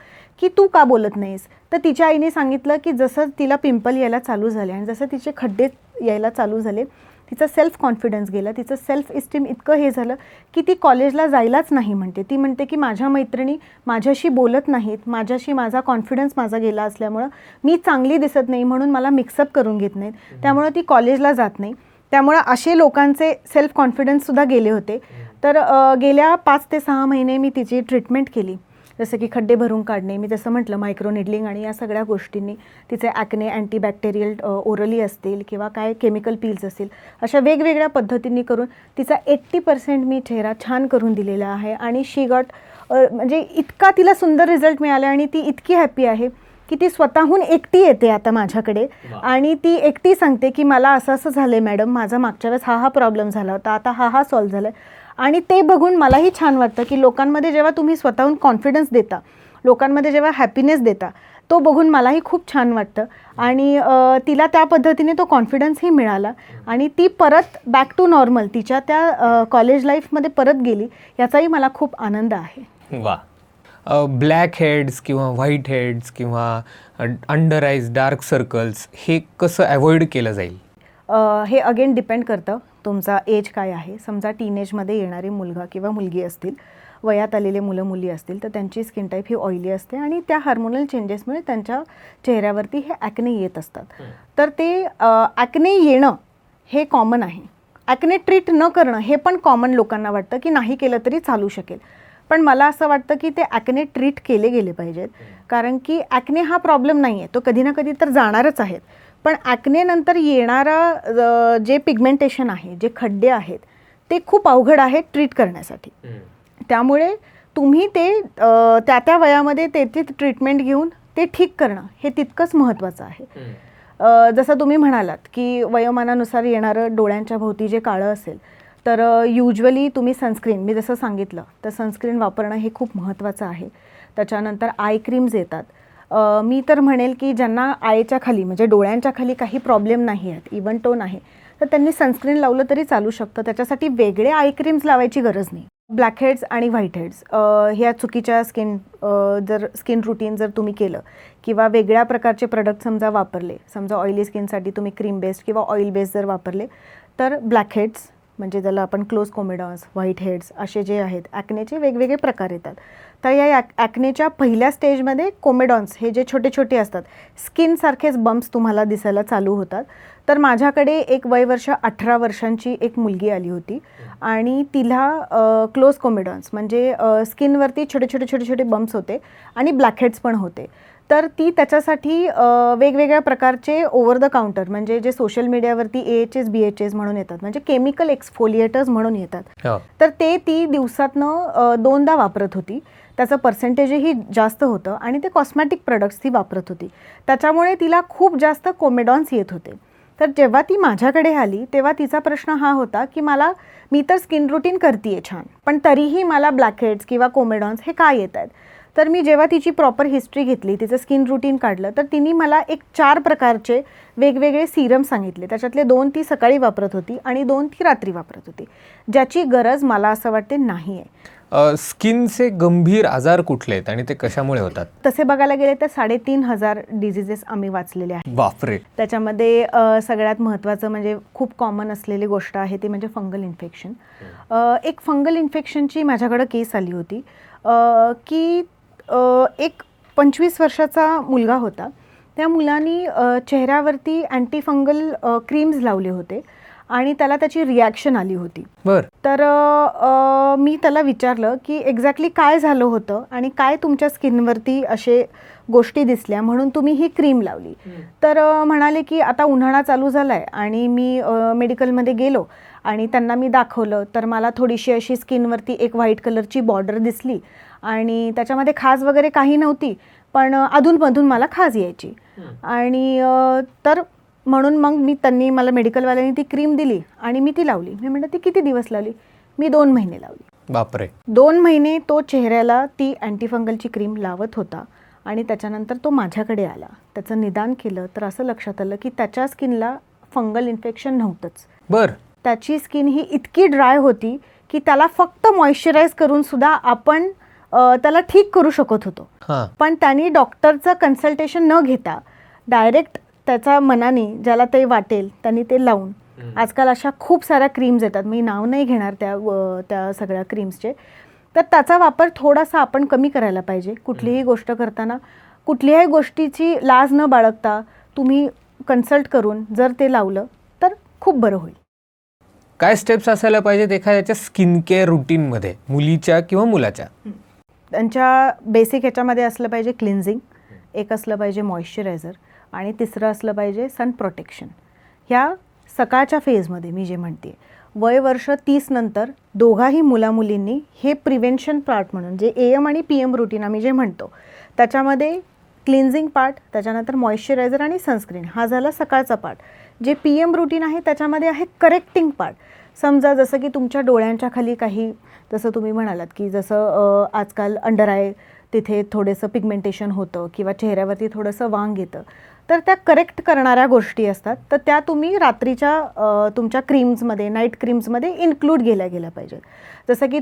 की तू का बोलत नाहीस. तर तिच्या आईने सांगितलं की जसं तिला पिंपल यायला चालू झाले आणि जसं तिचे खड्डे यायला चालू झाले, तिचा सेल्फ कॉन्फिडन्स गेला, तिचं सेल्फ इस्टीम इतकं हे झालं की ती कॉलेजला जायलाच नाही म्हणते. ती म्हणते की माझ्या मैत्रिणी माझ्याशी बोलत नाहीत, माझ्याशी माझा कॉन्फिडन्स माझा गेला असल्यामुळं मी चांगली दिसत नाही म्हणून मला मिक्सअप करून घेत नाहीत, त्यामुळं ती कॉलेजला जात नाही. त्यामुळं असे लोकांचे सेल्फ कॉन्फिडन्ससुद्धा गेले होते. तर गेल्या 5 ते 6 महिने मी तिची ट्रीटमेंट केली. जसं की खड्डे भरून काढणे, मी जसं म्हटलं मायक्रो निडलिंग, आणि या सगळ्या गोष्टींनी तिचे ॲक्ने अँटीबॅक्टेरियल ओरली असतील किंवा काय केमिकल पील्स असतील, अशा वेगवेगळ्या पद्धतींनी करून तिचा 80% मी चेहरा छान करून दिलेला आहे. आणि शी गॉट म्हणजे इतका तिला सुंदर रिझल्ट मिळाला आणि ती इतकी हॅपी आहे की ती स्वतःहून एकटी येते आता माझ्याकडे आणि ती एकटी सांगते की मला असं असं झालं आहे मॅडम, माझा मागच्या वेळेस हा प्रॉब्लेम झाला होता, आता हा सॉल्व्ह झाला आहे. आणि ते बघून मलाही छान वाटतं की लोकांमध्ये जेव्हा तुम्ही स्वतःहून कॉन्फिडन्स देता, लोकांमध्ये जेव्हा हॅपीनेस देता, तो बघून मलाही खूप छान वाटतं. आणि तिला त्या पद्धतीने तो कॉन्फिडन्सही मिळाला आणि ती परत बॅक टू नॉर्मल तिच्या त्या कॉलेज लाईफमध्ये परत गेली, याचाही मला खूप आनंद आहे. वा. ब्लॅक हेड्स किंवा व्हाईट हेड्स किंवा अंडर आईज डार्क सर्कल्स हे कसं अवॉइड केलं जाईल? हे अगेन डिपेंड करतं तुमचा एज काय आहे. समजा टीनेजमध्ये येणारी मुलगा किंवा मुलगी असतील, वयात आलेले मुलं मुली असतील तर त्यांची स्किन टाईप ही ऑइली असते आणि त्या हार्मोनल चेंजेसमुळे त्यांच्या चेहऱ्यावरती हे ॲक्ने येत असतात. तर ते ॲक्ने येणं हे कॉमन आहे. ॲक्ने ट्रीट न करणं हे पण कॉमन लोकांना वाटतं की नाही केलं तरी चालू शकेल. पण मला असं वाटतं की ते ॲक्ने ट्रीट केले गेले पाहिजेत, कारण की ॲक्ने हा प्रॉब्लेम नाही आहे, तो कधी ना कधी तर जाणारच आहेत. पण ॲक्नेनंतर येणारा जे पिगमेंटेशन आहे, जे खड्डे आहेत, ते खूप अवघड आहेत ट्रीट करण्यासाठी. त्यामुळे तुम्ही ते त्या वयामध्ये ते ट्रीटमेंट घेऊन ते ठीक करणं हे तितकंच महत्त्वाचं आहे. जसं तुम्ही म्हणालात की वयोमानानुसार येणारं डोळ्यांच्या भोवती जे काळं असेल तर युजली तुम्ही सनस्क्रीन, मी जसं सांगितलं तर सनस्क्रीन वापरणं हे खूप महत्त्वाचं आहे. त्याच्यानंतर आय क्रीम्स येतात. मी तर म्हणेल की ज्यांना आयच्या खाली म्हणजे डोळ्यांच्या खाली काही प्रॉब्लेम नाही आहेत, इवन टोन आहे, तर त्यांनी सनस्क्रीन लावलं तरी चालू शकतं. त्याच्यासाठी वेगळे आय क्रीम्स लावायची गरज नाही. ब्लॅकहेड्स आणि व्हाईटहेड्स ह्या चुकीच्या स्किन रुटीन जर तुम्ही केलं किंवा वेगळ्या प्रकारचे प्रोडक्ट समजा वापरले, समजा ऑइली स्किनसाठी तुम्ही क्रीम बेस्ड किंवा ऑइल बेस्ड जर वापरले तर ब्लॅकहेड्स म्हणजे ज्याला आपण क्लोज कोमेडॉन्स, व्हाईट हेड्स असे जे आहेत ॲक्नेचे वेगवेगळे प्रकार येतात. तर या ॲक्नेच्या पहिल्या स्टेजमध्ये कोमेडॉन्स हे जे छोटे छोटे असतात, स्किनसारखेच बम्प्स तुम्हाला दिसायला चालू होतात. तर माझ्याकडे एक वयवर्ष 18 वर्षांची एक मुलगी आली होती आणि तिला क्लोज कोमेडॉन्स म्हणजे स्किनवरती छोटे छोटे छोटे छोटे बम्प्स होते आणि ब्लॅकहेड्स पण होते. तर ती त्याच्यासाठी वेगवेगळ्या प्रकारचे ओव्हर द काउंटर म्हणजे जे सोशल मीडियावरती AHAs BHAs म्हणून येतात, म्हणजे केमिकल एक्सफोलिएटर्स म्हणून येतात. तर ते ती दिवसातनं 2दा वापरत होती. त्याचं पर्सेंटेजही जास्त होतं आणि ते कॉस्मॅटिक प्रोडक्ट्स ती वापरत होती. त्याच्यामुळे तिला खूप जास्त कोमेडॉन्स येत होते. तर जेव्हा ती माझ्याकडे आली तेव्हा तिचा प्रश्न हा होता की मी तर स्किन रुटीन करते छान, पण तरीही मला ब्लॅकहेड्स किंवा कोमेडॉन्स हे का येत आहेत. तर मी जेव्हा तिची प्रॉपर हिस्ट्री घेतली, तिचं स्किन रुटीन काढलं, तर तिने मला 4 प्रकारचे वेगवेगळे सिरम सांगितले. त्याच्यातले 2 ती सकाळी वापरत होती आणि 2 ती रात्री वापरत होती, ज्याची गरज मला असं वाटते नाही आहे. स्किनचे गंभीर आजार कुठले आहेत आणि ते कशामुळे होतात? तसे बघायला गेले तर 3,500 डिझिजेस आम्ही वाचलेले आहेत. बापरे. त्याच्यामध्ये सगळ्यात महत्त्वाचं म्हणजे खूप कॉमन असलेली गोष्ट आहे ती म्हणजे फंगल इन्फेक्शन. एक फंगल इन्फेक्शनची माझ्याकडं केस आली होती की एक 25 वर्षाचा मुलगा होता. त्या मुलानी चेहऱ्यावरती अँटी फंगल क्रीम्स लावले होते आणि त्याला त्याची रिॲक्शन आली होती. तर मी त्याला विचारलं की एक्झॅक्टली काय झालं होतं आणि काय तुमच्या स्किनवरती असे गोष्टी दिसल्या म्हणून तुम्ही ही क्रीम लावली. तर म्हणाले की आता उन्हाळा चालू झाला आहे आणि मी मेडिकलमध्ये गेलो आणि त्यांना मी दाखवलं तर मला थोडीशी अशी स्किनवरती एक व्हाईट कलरची बॉर्डर दिसली आणि त्याच्यामध्ये खाज वगैरे काही नव्हती, पण अधूनमधून मला खाज यायची. आणि तर म्हणून मग त्यांनी मला मेडिकलवाल्यांनी ती क्रीम दिली आणि मी ती लावली. मी म्हटलं ती किती दिवस लावली? मी 2 महिने लावली. बापरे. 2 महिने तो चेहऱ्याला ती अँटीफंगलची क्रीम लावत होता आणि त्याच्यानंतर तो माझ्याकडे आला. त्याचं निदान केलं तर असं लक्षात आलं की त्याच्या स्किनला फंगल इन्फेक्शन नव्हतंच. त्याची स्किन ही इतकी ड्राय होती की त्याला फक्त मॉइश्चराईज करून सुद्धा आपण त्याला ठीक करू शकत होतो. पण त्यांनी डॉक्टरचं कन्सल्टेशन न घेता डायरेक्ट त्याच्या मनाने ज्याला ते वाटेल त्यांनी ते लावून, आजकाल अशा खूप साऱ्या क्रीम्स येतात, मी नाव नाही घेणार त्या सगळ्या क्रीम्सचे, तर त्याचा वापर थोडासा आपण कमी करायला पाहिजे. कुठलीही गोष्ट करताना कुठल्याही गोष्टीची लाज न बाळगता तुम्ही कन्सल्ट करून जर ते लावलं तर खूप बरं होईल. काय स्टेप्स असायला पाहिजेत एखाद्याच्या स्किन केअर रुटीनमध्ये, मुलीच्या किंवा मुलाच्या? त्यांच्या बेसिक ह्याच्यामध्ये असलं पाहिजे क्लिन्झिंग, एक असलं पाहिजे मॉइश्चरायझर आणि तिसरं असलं पाहिजे सन प्रोटेक्शन. ह्या सकाळच्या फेजमध्ये मी जे म्हणते वर्ष 30 नंतर दोघाही मुलामुलींनी हे प्रिव्हेन्शन पार्ट म्हणून जे AM आणि PM रुटीन आम्ही जे म्हणतो त्याच्यामध्ये क्लिन्झिंग पार्ट, त्याच्यानंतर मॉइश्चरायझर आणि सनस्क्रीन हा झाला सकाळचा पार्ट. जे PM रुटीन आहे त्याच्यामध्ये आहे करेक्टिंग पार्ट. समजा जसं की तुमच्या डोळ्यांच्या खाली काही, जसं तुम्ही म्हणालात की जसं आजकाल अंडर आय तिथे थोडंसं पिगमेंटेशन होतं किंवा चेहऱ्यावरती थोडंसं वांग येतं, तर त्या करेक्ट करणाऱ्या गोष्टी असतात, तर त्या तुम्ही रात्रीच्या तुमच्या क्रीम्समध्ये, नाईट क्रीम्समध्ये इन्क्लूड गेल्या पाहिजेत. जसं की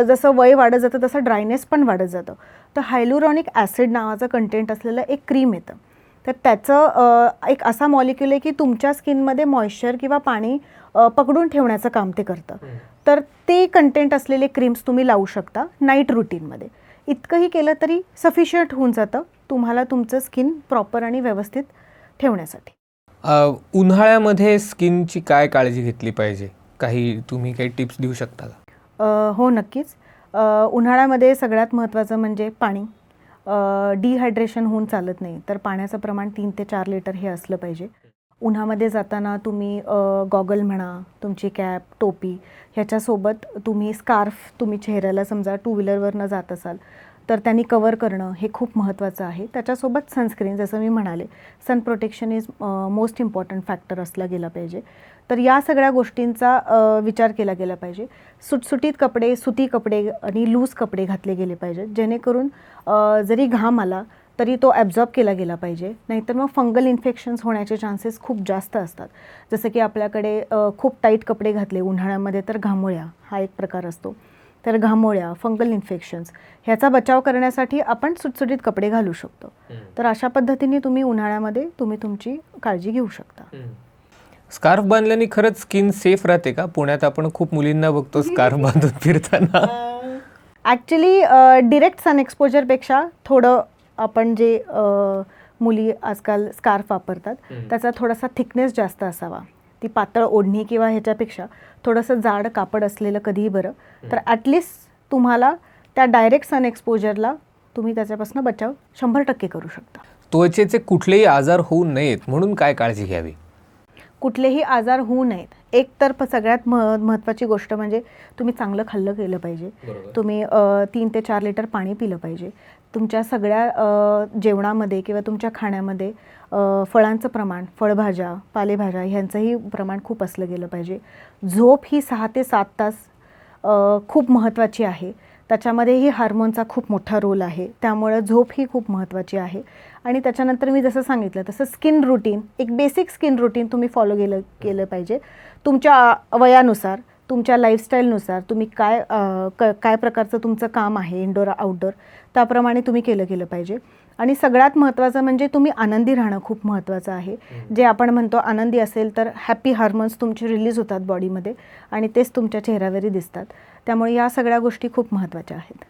जसं वय वाढत जातं तसं ड्रायनेस पण वाढत जातं. तर हायलुरॉनिक ॲसिड नावाचं कंटेंट असलेलं एक क्रीम येतं. तर त्याचं एक असा मॉलिक्यूल आहे की तुमच्या स्किनमध्ये मॉइश्चर किंवा पाणी पकडून ठेवण्याचं काम ते करतं. तर ते कंटेंट असलेले क्रीम्स तुम्ही लावू शकता नाईट रुटीनमध्ये. इतकंही केलं तरी सफिशियंट होऊन जातं तुम्हाला तुमचं स्किन प्रॉपर आणि व्यवस्थित ठेवण्यासाठी. उन्हाळ्यामध्ये स्किनची काय काळजी घेतली पाहिजे? तुम्ही काही टिप्स देऊ शकता का? हो, नक्कीच. उन्हाळ्यामध्ये सगळ्यात महत्त्वाचं म्हणजे पाणी. डिहायड्रेशन होऊन चालत नाही, तर पाण्याचं प्रमाण 3 ते 4 लिटर हे असलं पाहिजे. उन्हामध्ये जाताना तुम्ही गॉगल म्हणा, तुमची कॅप, टोपी ह्याच्यासोबत तुम्ही स्कार्फ तुम्ही चेहऱ्याला समजा टू व्हीलरवरनं जात असाल तर त्यांनी कवर करणं हे खूप महत्त्वाचं आहे. त्याच्यासोबत सनस्क्रीन, जसं मी म्हणाले, sun protection is most important factor असला गेला पाहिजे. तर या सगळ्या गोष्टींचा विचार केला गेला पाहिजे. सुटसुटीत कपडे, सुती कपडे आणि लूज कपडे घातले गेले पाहिजेत, जेणेकरून जरी घाम आला तरी तो ॲब्झॉर्ब केला गेला पाहिजे. नाहीतर मग फंगल इन्फेक्शन्स होण्याचे चान्सेस खूप जास्त असतात. जसं की आपल्याकडे खूप टाईट कपडे घातले उन्हाळ्यामध्ये तर घामोळ्या हा एक प्रकार असतो. तर घामोळ्या, फंगल इन्फेक्शन्स ह्याचा बचाव करण्यासाठी आपण सुटसुटीत कपडे घालू शकतो. तर अशा पद्धतीने तुम्ही उन्हाळ्यामध्ये तुमची काळजी घेऊ शकता. स्कार्फ बांधल्याने खरंच स्किन सेफ राहते का? पुण्यात आपण खूप मुलींना बघतो स्कार्फ बांधून फिरताना. ॲक्च्युली डिरेक्ट सन एक्सपोजरपेक्षा थोडं आपण जे मुली आजकाल स्कार्फ वापरतात त्याचा थोडासा थिकनेस जास्त असावा. ती पातळ ओढणी किंवा ह्याच्यापेक्षा थोडंसं जाड कापड असलेलं कधीही बरं. तर ॲटलिस्ट तुम्हाला त्या डायरेक्ट सन एक्सपोजरला तुम्ही त्याच्यापासून बचाव 100% करू शकता. त्वचेचे कुठलेही आजार होऊ नयेत म्हणून काय काळजी घ्यावी? कुठलेही आजार होऊ नयेत. एक तर सगळ्यात महत्त्वाची गोष्ट म्हणजे तुम्ही चांगलं खाल्लं केलं पाहिजे. तुम्ही 3 ते 4 लिटर पाणी पिलं पाहिजे. तुमच्या सगळ्या जेवणामध्ये किंवा तुमच्या खाण्यामध्ये फळांचं प्रमाण, फळभाज्या, पालेभाज्या ह्यांचंही प्रमाण खूप असलं गेलं पाहिजे. झोप ही 6 ते 7 तास खूप महत्त्वाची आहे. त्याच्यामध्येही हार्मोनचा खूप मोठा रोल आहे, त्यामुळं झोप ही खूप महत्त्वाची आहे. आणि त्याच्यानंतर मी जसं सांगितलं तसं स्किन रुटीन, एक बेसिक स्किन रुटीन तुम्ही फॉलो केलं पाहिजे. तुमच्या वयानुसार, तुमच्या लाईफस्टाईलनुसार तुम्ही काय प्रकारचं तुमचं काम आहे, इनडोर आउटडोर, त्याप्रमाणे तुम्ही केलं पाहिजे. आणि सगळ्यात महत्त्वाचं म्हणजे तुम्ही आनंदी राहणं खूप महत्त्वाचं आहे. जे आपण म्हणतो आनंदी असेल तर हॅपी हार्मोन्स तुमचे रिलीज होतात बॉडीमध्ये आणि तेच तुमच्या चेहऱ्यावरही दिसतात. त्यामुळे या सगळ्या गोष्टी खूप महत्त्वाच्या आहेत.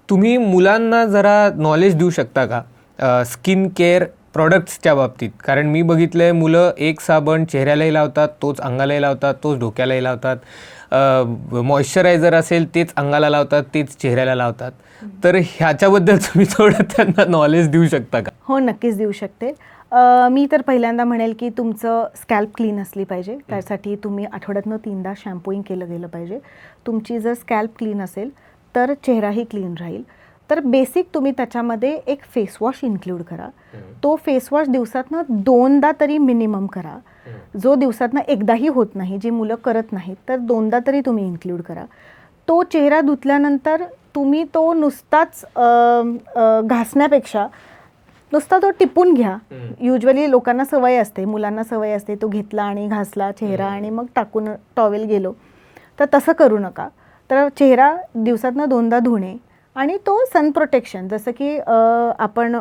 तुम्ही मुलांना जरा नॉलेज देऊ शकता का स्किन केअर प्रॉडक्ट्सच्या बाबतीत? कारण मी बघितलंय मुलं एक साबण चेहऱ्यालाही लावतात, तोच अंगालाही लावतात, तोच डोक्यालाही लावतात. मॉइश्चरायझर असेल तेच अंगाला लावतात, तेच चेहऱ्याला लावतात. तर ह्याच्याबद्दल तुम्ही थोडं त्यांना नॉलेज देऊ शकता का? हो, नक्कीच देऊ शकते. मी तर पहिल्यांदा म्हणेल की तुमचं स्कॅल्प क्लीन असली पाहिजे. त्यासाठी तुम्ही आठवड्यातनं 3दा शॅम्पूइंग केलं गेलं पाहिजे. तुमची जर स्कॅल्प क्लीन असेल तर चेहराही क्लीन राहील. तर बेसिक तुम्ही त्याच्यामध्ये एक फेसवॉश इन्क्लूड करा. तो फेसवॉश दिवसातनं 2दा तरी मिनिमम करा. जो दिवसातनं एकदाही होत नाही, जी मुलं करत नाहीत, तर 2दा तरी तुम्ही इन्क्लूड करा. तो चेहरा धुतल्यानंतर तुम्ही तो नुसताच घासण्यापेक्षा नुसता तो टिपून घ्या. युजली लोकांना सवय असते, मुलांना सवय असते, तो घेतला आणि घासला चेहरा आणि मग टाकून टॉवेल गेलो. तर तसं करू नका. तर चेहरा दिवसातनं 2दा धुणे आणि तो सन प्रोटेक्शन, जसं की आपण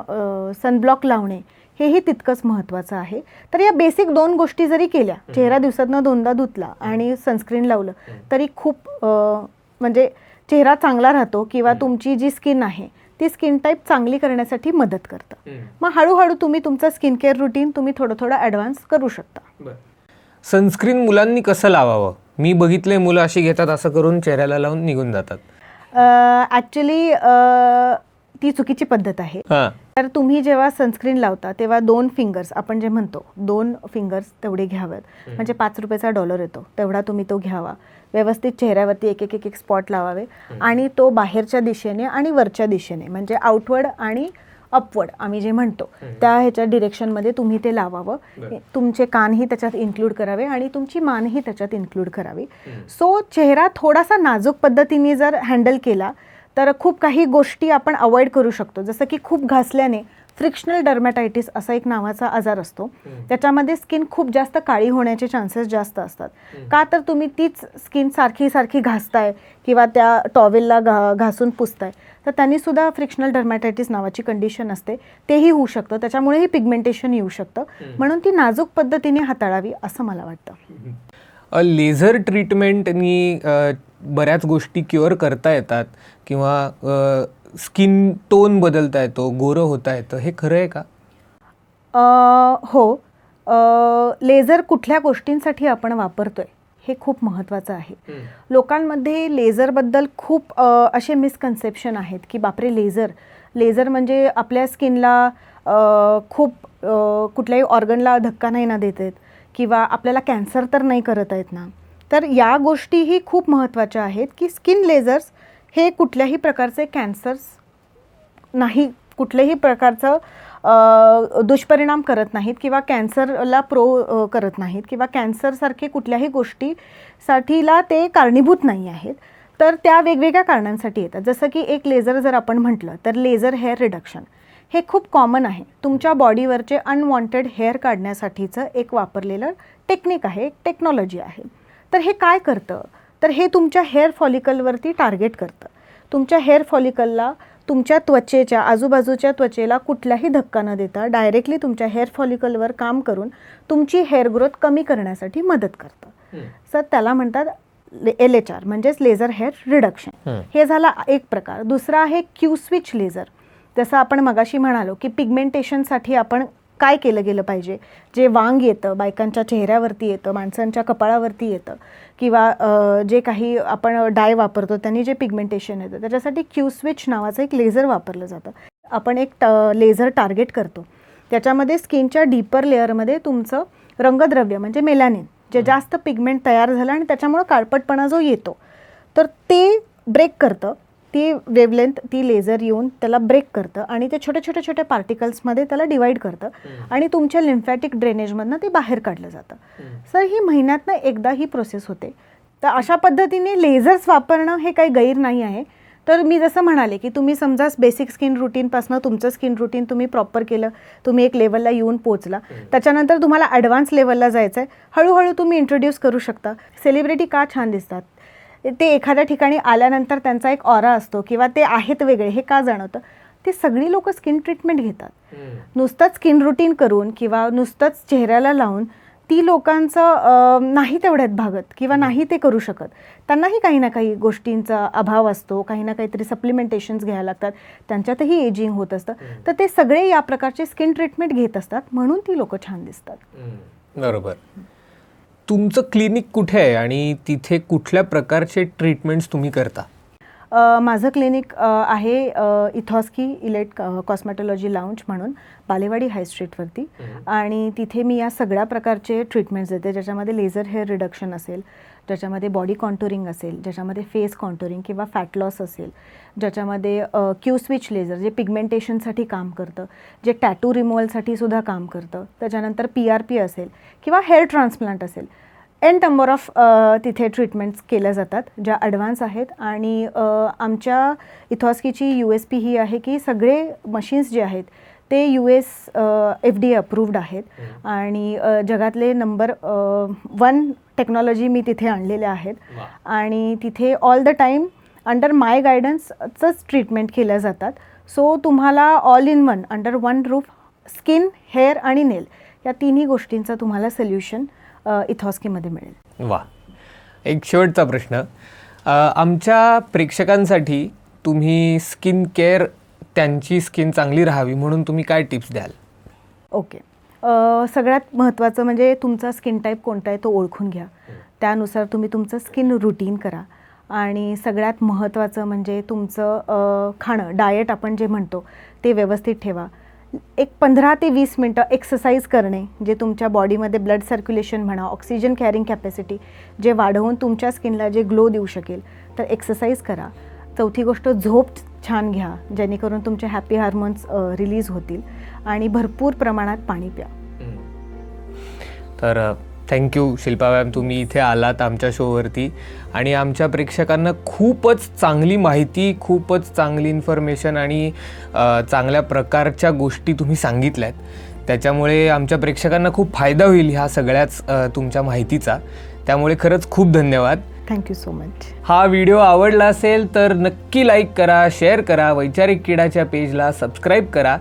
सनब्लॉक लावणे, हेही तितकंच महत्त्वाचं आहे. तर या बेसिक 2 गोष्टी जरी केल्या, चेहरा दिवसातनं 2दा धुतला आणि सनस्क्रीन लावलं, तरी खूप म्हणजे चेहरा चांगला राहतो किंवा तुमची जी स्किन आहे ती स्किन टाईप चांगली करण्यासाठी मदत करतं. मग हळूहळू तुम्ही तुमचं स्किन केअर रुटीन तुम्ही थोडं ॲडव्हान्स करू शकता. सनस्क्रीन मुलांनी कसं लावावं? मी बघितले मुलं अशी घेतात, असं करून चेहऱ्याला लावून निघून जातात. ॲक्च्युली ती चुकीची पद्धत आहे. तर तुम्ही जेव्हा सनस्क्रीन लावता तेव्हा 2 फिंगर्स, आपण जे म्हणतो 2 फिंगर्स तेवढे घ्यावेत. म्हणजे $5 डॉलर येतो तेवढा तुम्ही तो घ्यावा. व्यवस्थित चेहऱ्यावरती एक स्पॉट लावावे आणि तो बाहेरच्या दिशेने आणि वरच्या दिशेने, म्हणजे आउटवर्ड आणि अपवर्ड आम्ही जे म्हणतो त्या ह्याच्या डिरेक्शनमध्ये तुम्ही ते लावावं. तुमचे कानही त्याच्यात इन्क्लूड करावे आणि तुमची मानही त्याच्यात इन्क्लूड करावी. सो चेहरा थोडासा नाजूक पद्धतीने जर हँडल केला तर खूप काही गोष्टी आपण अवॉइड करू शकतो. जसं की खूप घासल्याने फ्रिक्शनल डर्मॅटायटिस असा एक नावाचा आजार असतो. त्याच्यामध्ये स्किन खूप जास्त काळी होण्याचे चान्सेस जास्त असतात. का तर तुम्ही तीच स्किन सारखी घासताय किंवा त्या टॉवेलला घासून पुसताय. तर त्यांनी सुद्धा फ्रिक्शनल डर्मॅटायटिस नावाची कंडिशन असते, तेही होऊ शकतं, त्याच्यामुळेही पिगमेंटेशन येऊ शकतं. म्हणून ती नाजूक पद्धतीने हाताळावी असं मला वाटतं. लेझर ट्रीटमेंटनी बऱ्याच गोष्टी क्युअर करता येतात किंवा स्किन टोन बदलता येतो, गोरं होता येतं, हे खरं आहे का? हो. लेझर कुठल्या गोष्टींसाठी आपण वापरतोय हे खूप महत्त्वाचं आहे. लोकांमध्ये लेझरबद्दल खूप असे मिसकन्सेप्शन आहेत की बापरे, लेझर म्हणजे आपल्या स्किनला खूप कुठल्याही ऑर्गनला धक्का नाही ना देत आहेत किंवा आपल्याला कॅन्सर तर नाही करत आहेत ना. तर या गोष्टीही खूप महत्त्वाच्या आहेत की स्किन लेझर्स हे कुठल्याही प्रकारचे कॅन्सर्स नाही, कुठल्याही प्रकारचं दुष्परिणाम करत नाहीत किंवा कॅन्सरला करत नाहीत किंवा कॅन्सरसारखे कुठल्याही गोष्टीसाठीला ते कारणीभूत नाही आहेत. तर त्या वेगवेगळ्या कारणांसाठी येतात. जसं की एक लेझर जर आपण म्हटलं तर लेझर हेअर रिडक्शन हे खूप कॉमन आहे. तुमच्या बॉडीवरचे अनवॉन्टेड हेअर काढण्यासाठीचं एक वापरलेलं टेक्निक आहे, एक टेक्नॉलॉजी आहे. तर हे काय करतं, तर हे तुमच्या हेअर फॉलिकलवरती टार्गेट करतं. तुमच्या हेअर फॉलिकलला तुमच्या त्वचेच्या आजूबाजूच्या त्वचेला कुठलाही धक्का न देता डायरेक्टली तुमच्या हेअर फॉलिकलवर काम करून तुमची हेअर ग्रोथ कमी करण्यासाठी मदत करतं. सर त्याला म्हणतात LHR म्हणजेच लेझर हेअर रिडक्शन. हे झाला एक प्रकार. दुसरा आहे क्यू स्विच लेझर. जसं आपण मगाशी म्हणालो की पिगमेंटेशनसाठी आपण काय केलं गेलं पाहिजे, जे वांग येतं बायकांच्या चेहऱ्यावरती येतं, माणसांच्या कपाळावरती येतं किंवा जे काही आपण डाय वापरतो त्यांनी जे पिगमेंटेशन येतं त्याच्यासाठी क्यू स्विच नावाचं एक लेझर वापरलं जातं. आपण एक लेझर टार्गेट करतो, त्याच्यामध्ये स्किनच्या डीपर लेअरमध्ये तुमचं रंगद्रव्य म्हणजे मेलॅनिन जे जास्त पिगमेंट तयार झालं आणि त्याच्यामुळं काळपटपणा जो येतो तर ते ब्रेक करतं. ती वेवलेंथ ती लेझर येऊन त्याला ब्रेक करतं आणि ते छोटे पार्टिकल्समध्ये त्याला डिवाईड करतं आणि तुमच्या लिम्फॅटिक ड्रेनेजमधनं ते बाहेर काढलं जातं. सर ही महिन्यातनं एकदा ही प्रोसेस होते. तर अशा पद्धतीने लेझर्स वापरणं हे काही गैर नाही आहे. तर मी जसं म्हणाले की तुम्ही समजा बेसिक स्किन रुटीनपासून तुमचं स्किन रुटीन तुम्ही प्रॉपर केलं, तुम्ही एक लेवलला येऊन पोचला, त्याच्यानंतर तुम्हाला ॲडव्हान्स लेवलला जायचं आहे, हळूहळू तुम्ही इंट्रोड्यूस करू शकता. सेलिब्रिटी का छान दिसतात, ते एखाद्या ठिकाणी आल्यानंतर त्यांचा एक ऑरा असतो किंवा ते आहेत वेगळे हे का जाणवतं, ते सगळी लोक स्किन ट्रीटमेंट घेतात. नुसतंच स्किन रुटीन करून किंवा नुसतंच चेहऱ्याला लावून ती लोकांचं नाही तेवढ्यात भागत किंवा नाही ते करू शकत. त्यांनाही काही ना काही गोष्टींचा अभाव असतो, काही ना काहीतरी सप्लिमेंटेशन्स घ्यायला लागतात, त्यांच्यातही एजिंग होत असतं. तर ते सगळे या प्रकारचे स्किन ट्रीटमेंट घेत असतात, म्हणून ती लोक छान दिसतात. बरोबर. तुमचं क्लिनिक कुठे आहे आणि तिथे कुठल्या प्रकारचे ट्रीटमेंट्स तुम्ही करता? माझं क्लिनिक आहे इथॉस्की इलेट कॉस्मॅटॉलॉजी लाऊंज म्हणून बालेवाडी हाय स्ट्रीटवरती. आणि तिथे मी या सगळ्या प्रकारचे ट्रीटमेंट्स देते, ज्याच्यामध्ये लेझर हेअर रिडक्शन असेल, ज्याच्यामध्ये बॉडी कॉन्टुरिंग असेल, ज्याच्यामध्ये फेस कॉन्टुरिंग किंवा फॅट लॉस असेल, ज्याच्यामध्ये क्यू स्विच लेझर जे पिगमेंटेशनसाठी काम करतं, जे टॅटू रिमूव्हलसाठी सुद्धा काम करतं, त्याच्यानंतर PRP असेल किंवा हेअर ट्रान्सप्लांट असेल. एन नंबर ऑफ तिथे ट्रीटमेंट्स केल्या जातात ज्या ॲडव्हान्स आहेत. आणि आमच्या इथॉस्कीची USP ही आहे की सगळे मशीन्स जे आहेत ते US FDA अप्रूव्ड आहेत आणि जगातले नंबर 1 टेक्नॉलॉजी मी तिथे आणलेल्या आहेत. आणि तिथे all the time under my गायडन्सचंच ट्रीटमेंट केल्या जातात. सो तुम्हाला all in one under one roof skin, hair आणि नेल या तिन्ही गोष्टींचं तुम्हाला सोल्युशन इथॉस्कीमध्ये मिळेल. वा. एक शेवटचा प्रश्न, आमच्या प्रेक्षकांसाठी तुम्ही स्किन केअर, त्यांची स्किन चांगली राहावी म्हणून तुम्ही काय टिप्स द्याल? ओके. सगळ्यात महत्त्वाचं म्हणजे तुमचा स्किन टाईप कोणता आहे तो ओळखून घ्या, त्यानुसार तुम्ही तुमचं स्किन रुटीन करा. आणि सगळ्यात महत्त्वाचं म्हणजे तुमचं खाणं, डाएट आपण जे म्हणतो ते व्यवस्थित ठेवा. एक 15 ते 20 मिनटं एक्सरसाइज करणे, जे तुमच्या बॉडीमध्ये ब्लड सर्क्युलेशन म्हणा, ऑक्सिजन कॅरिंग कॅपॅसिटी जे वाढवून तुमच्या स्किनला जे ग्लो देऊ शकेल, तर एक्सरसाइज करा. चौथी गोष्ट, झोप छान घ्या, जेणेकरून तुमचे हॅपी हार्मोन्स रिलीज होतील. आणि भरपूर प्रमाणात पाणी प्या. तर थँक्यू शिल्पा मॅम, तुम्ही इथे आलात आमच्या शोवरती आणि आमच्या प्रेक्षकांना खूपच चांगली माहिती, खूपच चांगली इन्फॉर्मेशन आणि चांगल्या प्रकारच्या गोष्टी तुम्ही सांगितल्यात. त्याच्यामुळे आमच्या प्रेक्षकांना खूप फायदा होईल ह्या सगळ्याच तुमच्या माहितीचा. त्यामुळे खरंच खूप धन्यवाद. Thank you so much. हा व्हिडिओ आवडला असेल तर नक्की लाईक करा, शेअर करा, वैचारिक किडाच्या पेजला सबस्क्राईब करा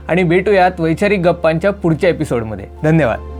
आणि भेटूयात वैचारिक गप्पांच्या पुढच्या एपिसोडमध्ये. धन्यवाद.